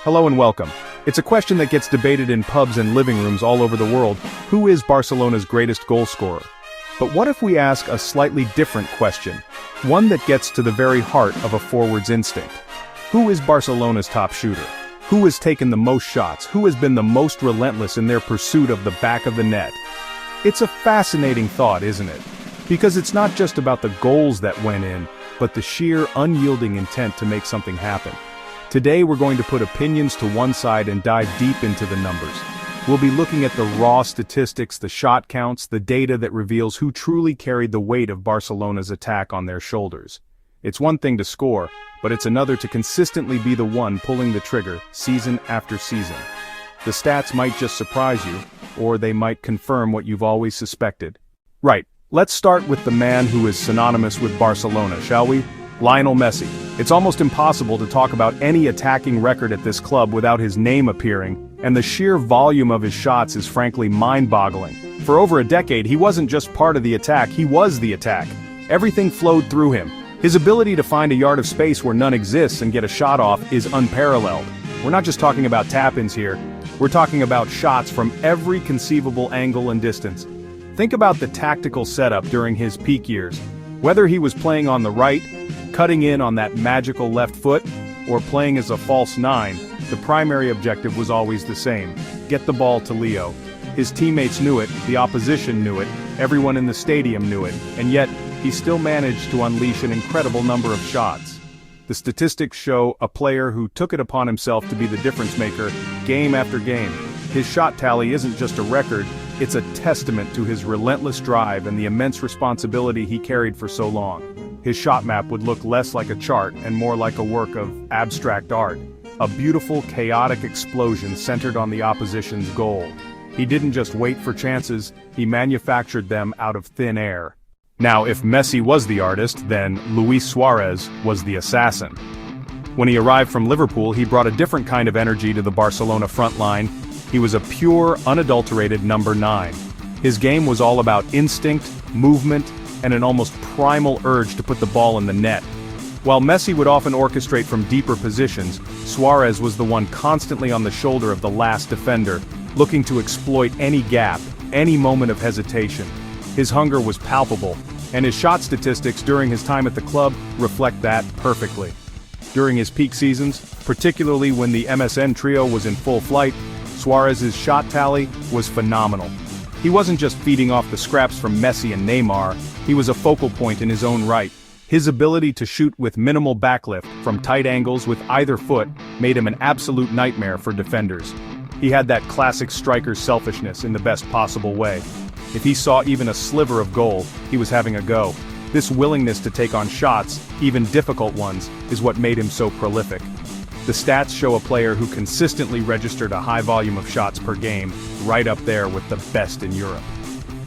Hello and welcome. It's a question that gets debated in pubs and living rooms all over the world. Who is Barcelona's greatest goal scorer? But what if we ask a slightly different question? One that gets to the very heart of a forward's instinct. Who is Barcelona's top shooter? Who has taken the most shots? Who has been the most relentless in their pursuit of the back of the net? It's a fascinating thought, isn't it? Because it's not just about the goals that went in, but the sheer unyielding intent to make something happen. Today we're going to put opinions to one side and dive deep into the numbers. We'll be looking at the raw statistics, the shot counts, the data that reveals who truly carried the weight of Barcelona's attack on their shoulders. It's one thing to score, but it's another to consistently be the one pulling the trigger, season after season. The stats might just surprise you, or they might confirm what you've always suspected. Right, let's start with the man who is synonymous with Barcelona, shall we? Lionel Messi. It's almost impossible to talk about any attacking record at this club without his name appearing, and the sheer volume of his shots is frankly mind-boggling. For over a decade, he wasn't just part of the attack, he was the attack. Everything flowed through him. His ability to find a yard of space where none exists and get a shot off is unparalleled. We're not just talking about tap-ins here, we're talking about shots from every conceivable angle and distance. Think about the tactical setup during his peak years. Whether he was playing on the right, cutting in on that magical left foot, or playing as a false nine, the primary objective was always the same: get the ball to Leo. His teammates knew it, the opposition knew it, everyone in the stadium knew it, and yet, he still managed to unleash an incredible number of shots. The statistics show a player who took it upon himself to be the difference maker, game after game. His shot tally isn't just a record, it's a testament to his relentless drive and the immense responsibility he carried for so long. His shot map would look less like a chart and more like a work of abstract art, a beautiful, chaotic explosion centered on the opposition's goal. He didn't just wait for chances, he manufactured them out of thin air. Now, if Messi was the artist, then Luis Suarez was the assassin. When he arrived from Liverpool, he brought a different kind of energy to the Barcelona front line. He was a pure, unadulterated number 9. His game was all about instinct, movement, and an almost primal urge to put the ball in the net. While Messi would often orchestrate from deeper positions, Suarez was the one constantly on the shoulder of the last defender, looking to exploit any gap, any moment of hesitation. His hunger was palpable, and his shot statistics during his time at the club reflect that perfectly. During his peak seasons, particularly when the MSN trio was in full flight, Suarez's shot tally was phenomenal. He wasn't just feeding off the scraps from Messi and Neymar, he was a focal point in his own right. His ability to shoot with minimal backlift from tight angles with either foot made him an absolute nightmare for defenders. He had that classic striker's selfishness in the best possible way. If he saw even a sliver of goal, he was having a go. This willingness to take on shots, even difficult ones, is what made him so prolific. The stats show a player who consistently registered a high volume of shots per game, right up there with the best in Europe.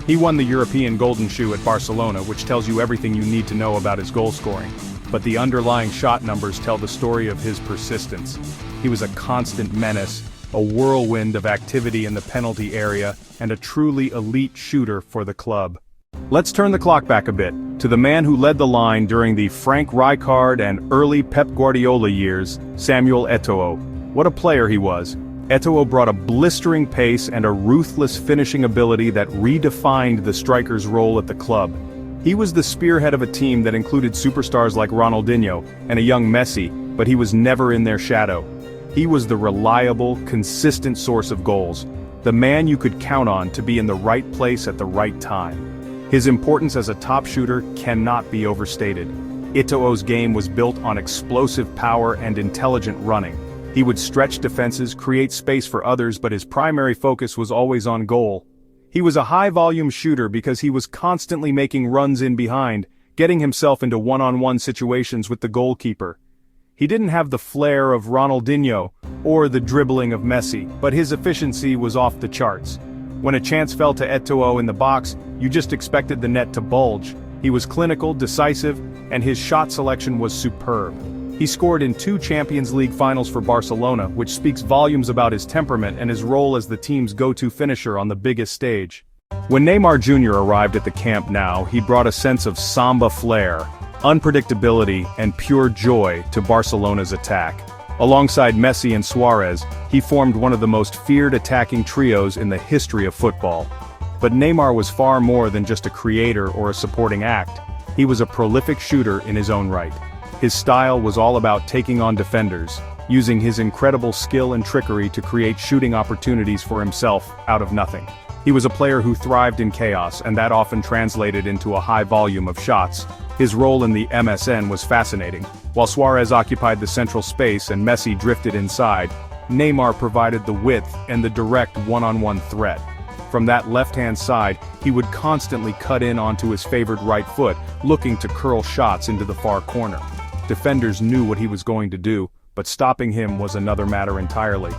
He won the European Golden Shoe at Barcelona, which tells you everything you need to know about his goal scoring. But the underlying shot numbers tell the story of his persistence. He was a constant menace, a whirlwind of activity in the penalty area, and a truly elite shooter for the club. Let's turn the clock back a bit, to the man who led the line during the Frank Rijkaard and early Pep Guardiola years, Samuel Eto'o. What a player he was. Eto'o brought a blistering pace and a ruthless finishing ability that redefined the striker's role at the club. He was the spearhead of a team that included superstars like Ronaldinho and a young Messi, but he was never in their shadow. He was the reliable, consistent source of goals, the man you could count on to be in the right place at the right time. His importance as a top shooter cannot be overstated. Eto'o's game was built on explosive power and intelligent running. He would stretch defenses, create space for others, but his primary focus was always on goal. He was a high-volume shooter because he was constantly making runs in behind, getting himself into one-on-one situations with the goalkeeper. He didn't have the flair of Ronaldinho or the dribbling of Messi, but his efficiency was off the charts. When a chance fell to Eto'o in the box, you just expected the net to bulge. He was clinical, decisive, and his shot selection was superb. He scored in 2 Champions League finals for Barcelona, which speaks volumes about his temperament and his role as the team's go-to finisher on the biggest stage. When Neymar Jr. arrived at the Camp Nou, he brought a sense of Samba flair, unpredictability, and pure joy to Barcelona's attack. Alongside Messi and Suarez, he formed one of the most feared attacking trios in the history of football. But Neymar was far more than just a creator or a supporting act. He was a prolific shooter in his own right. His style was all about taking on defenders, using his incredible skill and trickery to create shooting opportunities for himself out of nothing. He was a player who thrived in chaos, and that often translated into a high volume of shots. His role in the MSN was fascinating. While Suarez occupied the central space and Messi drifted inside, Neymar provided the width and the direct one-on-one threat. From that left-hand side, he would constantly cut in onto his favored right foot, looking to curl shots into the far corner. Defenders knew what he was going to do, but stopping him was another matter entirely.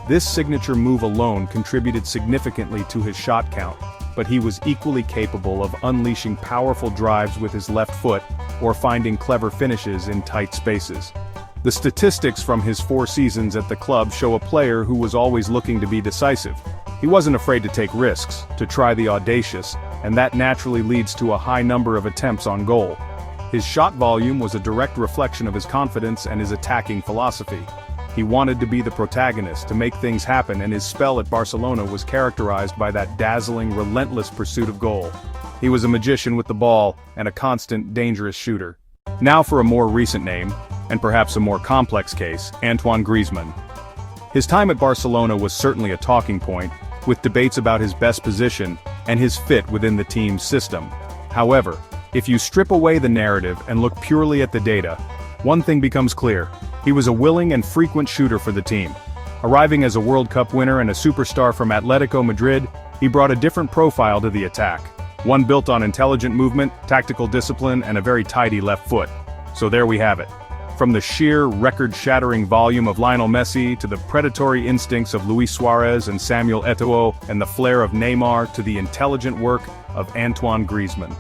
This signature move alone contributed significantly to his shot count, but he was equally capable of unleashing powerful drives with his left foot or finding clever finishes in tight spaces. The statistics from his 4 seasons at the club show a player who was always looking to be decisive. He wasn't afraid to take risks, to try the audacious, and that naturally leads to a high number of attempts on goal. His shot volume was a direct reflection of his confidence and his attacking philosophy. He wanted to be the protagonist, to make things happen, and his spell at Barcelona was characterized by that dazzling, relentless pursuit of goal. He was a magician with the ball, and a constant, dangerous shooter. Now for a more recent name, and perhaps a more complex case, Antoine Griezmann. His time at Barcelona was certainly a talking point, with debates about his best position and his fit within the team's system. However, if you strip away the narrative and look purely at the data, one thing becomes clear. He was a willing and frequent shooter for the team. Arriving as a World Cup winner and a superstar from Atletico Madrid, he brought a different profile to the attack. One built on intelligent movement, tactical discipline, and a very tidy left foot. So there we have it. From the sheer, record-shattering volume of Lionel Messi to the predatory instincts of Luis Suarez and Samuel Eto'o and the flair of Neymar to the intelligent work of Antoine Griezmann.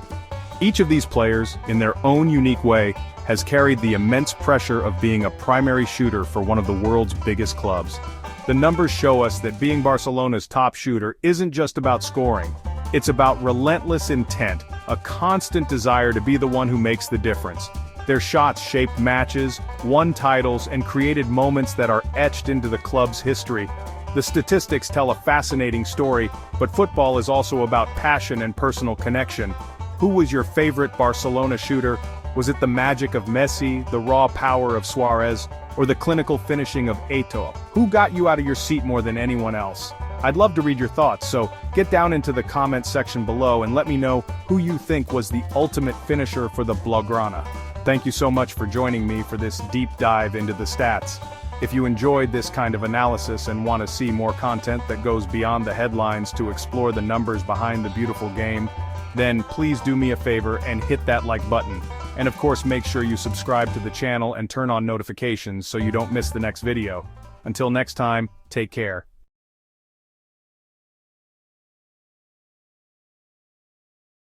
Each of these players, in their own unique way, has carried the immense pressure of being a primary shooter for one of the world's biggest clubs. The numbers show us that being Barcelona's top shooter isn't just about scoring. It's about relentless intent, a constant desire to be the one who makes the difference. Their shots shaped matches, won titles, and created moments that are etched into the club's history. The statistics tell a fascinating story, but football is also about passion and personal connection. Who was your favorite Barcelona shooter? Was it the magic of Messi, the raw power of Suarez, or the clinical finishing of Eto'o? Who got you out of your seat more than anyone else? I'd love to read your thoughts, so get down into the comments section below and let me know who you think was the ultimate finisher for the Blaugrana. Thank you so much for joining me for this deep dive into the stats. If you enjoyed this kind of analysis and want to see more content that goes beyond the headlines to explore the numbers behind the beautiful game, then please do me a favor and hit that like button. And of course make sure you subscribe to the channel and turn on notifications so you don't miss the next video. Until next time, take care.